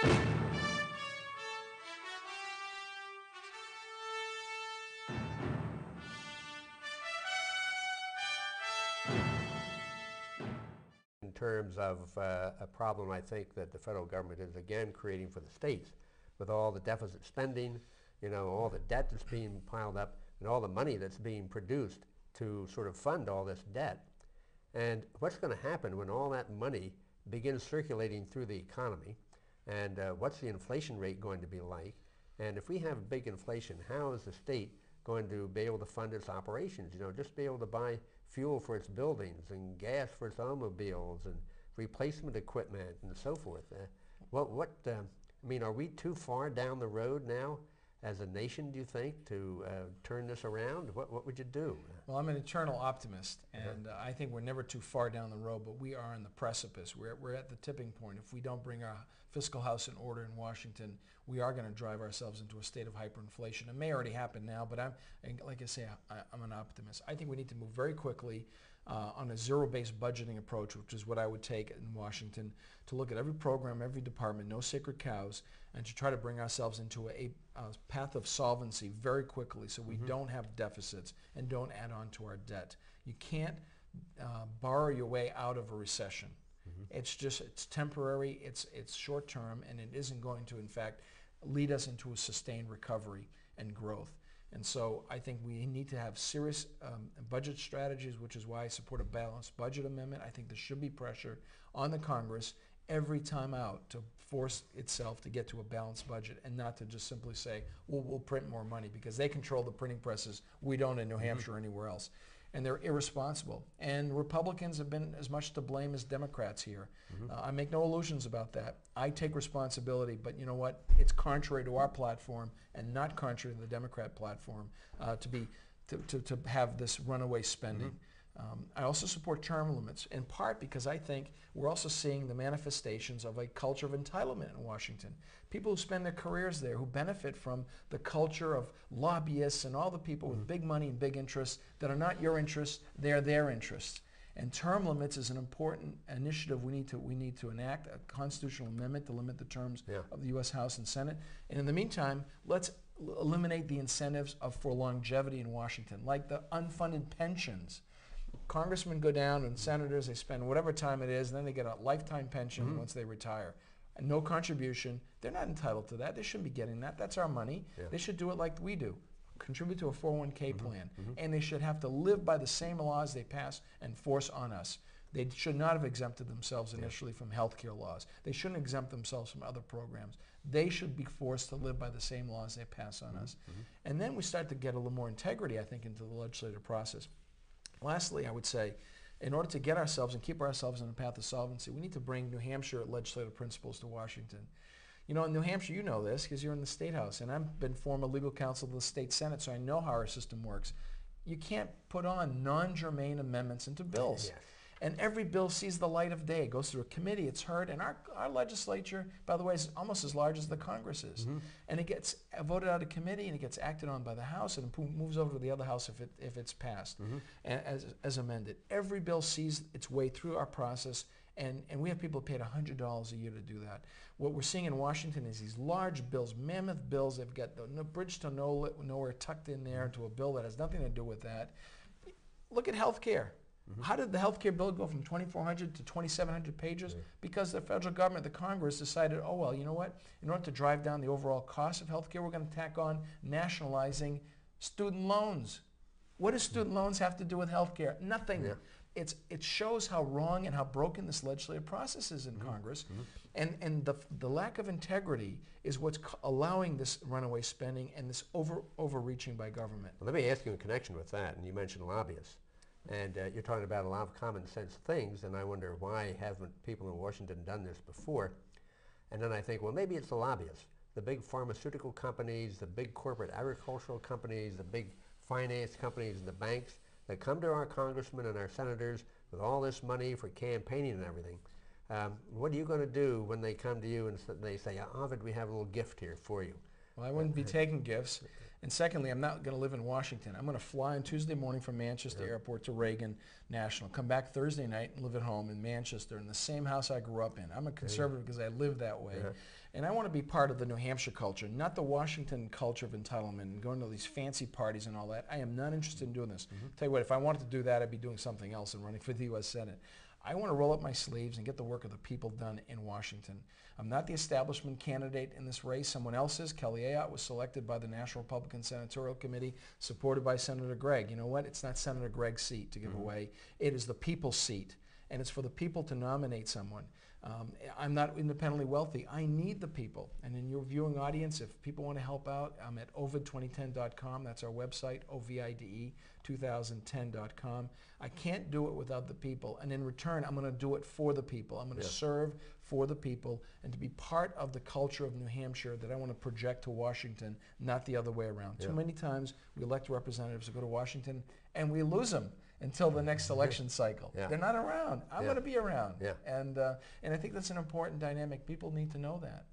In terms of a problem I think that the federal government is again creating for the states with all the deficit spending, you know, all the debt that's being piled up and all the money that's being produced to sort of fund all this debt. And what's going to happen when all that money begins circulating through the economy, and what's the inflation rate going to be like? And if we have big inflation, how is the state going to be able to fund its operations? You know, just be able to buy fuel for its buildings and gas for its automobiles and replacement equipment and so forth. I mean, are we too far down the road now as a nation, do you think, to turn this around? What would you do? Well, I'm an eternal optimist, and I think we're never too far down the road, but we are on the precipice. We're at the tipping point. If we don't bring our fiscal house in order in Washington, we are going to drive ourselves into a state of hyperinflation. It may already happen now, but like I say, I'm an optimist. I think we need to move very quickly on a zero-based budgeting approach, which is what I would take in Washington, to look at every program, every department, no sacred cows, and to try to bring ourselves into a path of solvency very quickly so we don't have deficits and don't add on to our debt. You can't borrow your way out of a recession. It's temporary, it's short term, and it isn't going to, in fact, lead us into a sustained recovery and growth. And so I think we need to have serious budget strategies, which is why I support a balanced budget amendment. I think there should be pressure on the Congress every time out to force itself to get to a balanced budget and not to just simply say, well, we'll print more money, because they control the printing presses. We don't in New Hampshire or anywhere else. And they're irresponsible. And Republicans have been as much to blame as Democrats here. I make no illusions about that. I take responsibility, but you know what? It's contrary to our platform and not contrary to the Democrat platform to have this runaway spending. I also support term limits, in part because I think we're also seeing the manifestations of a culture of entitlement in Washington. People who spend their careers there, who benefit from the culture of lobbyists and all the people with big money and big interests that are not your interests, they're their interests. And term limits is an important initiative we need to enact, a constitutional amendment to limit the terms of the U.S. House and Senate. And in the meantime, let's eliminate the incentives for longevity in Washington, like the unfunded pensions. Congressmen go down and senators, they spend whatever time it is, and then they get a lifetime pension once they retire. And no contribution. They're not entitled to that. They shouldn't be getting that. That's our money. They should do it like we do. Contribute to a 401k plan. And they should have to live by the same laws they pass and force on us. They should not have exempted themselves initially from health care laws. They shouldn't exempt themselves from other programs. They should be forced to live by the same laws they pass on us. And then we start to get a little more integrity, I think, into the legislative process. Lastly, I would say, in order to get ourselves and keep ourselves on the path of solvency, we need to bring New Hampshire legislative principles to Washington. You know, in New Hampshire, you know this because you're in the State House, and I've been former legal counsel of the State Senate, so I know how our system works. You can't put on non-germane amendments into bills. And every bill sees the light of day. It goes through a committee, it's heard, and our legislature, by the way, is almost as large as the Congress is. And it gets voted out of committee, and it gets acted on by the House, and it moves over to the other House if it's passed as amended. Every bill sees its way through our process, and we have people paid $100 a year to do that. What we're seeing in Washington is these large bills, mammoth bills. They've got the bridge to nowhere tucked in there into a bill that has nothing to do with that. Look at health care. How did the health care bill go from 2,400 to 2,700 pages? Because the federal government, the Congress, decided, oh, well, you know what? In order to drive down the overall cost of health care, we're going to tack on nationalizing student loans. What does student loans have to do with health care? Nothing. It shows how wrong and how broken this legislative process is in Congress. And the lack of integrity is what's allowing this runaway spending and this overreaching by government. Well, let me ask you in connection with that, and you mentioned lobbyists. And you're talking about a lot of common sense things, and I wonder why haven't people in Washington done this before? And then I think, well, maybe it's the lobbyists, the big pharmaceutical companies, the big corporate agricultural companies, the big finance companies, and the banks that come to our congressmen and our senators with all this money for campaigning and everything. What are you going to do when they come to you and they say, Ovid, we have a little gift here for you? Well, I wouldn't be taking gifts. And secondly, I'm not going to live in Washington. I'm going to fly on Tuesday morning from Manchester Airport to Reagan National, come back Thursday night and live at home in Manchester in the same house I grew up in. I'm a conservative because I live that way. And I want to be part of the New Hampshire culture, not the Washington culture of entitlement and going to these fancy parties and all that. I am not interested in doing this. Tell you what, if I wanted to do that, I'd be doing something else and running for the U.S. Senate. I want to roll up my sleeves and get the work of the people done in Washington. I'm not the establishment candidate in this race. Someone else is. Kelly Ayotte was selected by the National Republican Senatorial Committee, supported by Senator Gregg. You know what? It's not Senator Gregg's seat to give away. It is the people's seat, and it's for the people to nominate someone. I'm not independently wealthy. I need the people. And in your viewing audience, if people want to help out, I'm at ovide2010.com. That's our website, OVIDE 2010.com. I can't do it without the people. And in return, I'm going to do it for the people. I'm going to serve for the people and to be part of the culture of New Hampshire that I want to project to Washington, not the other way around. Too many times we elect representatives to go to Washington and we lose them until the next election cycle. They're not around. I'm going to be around. And I think that's an important dynamic. People need to know that.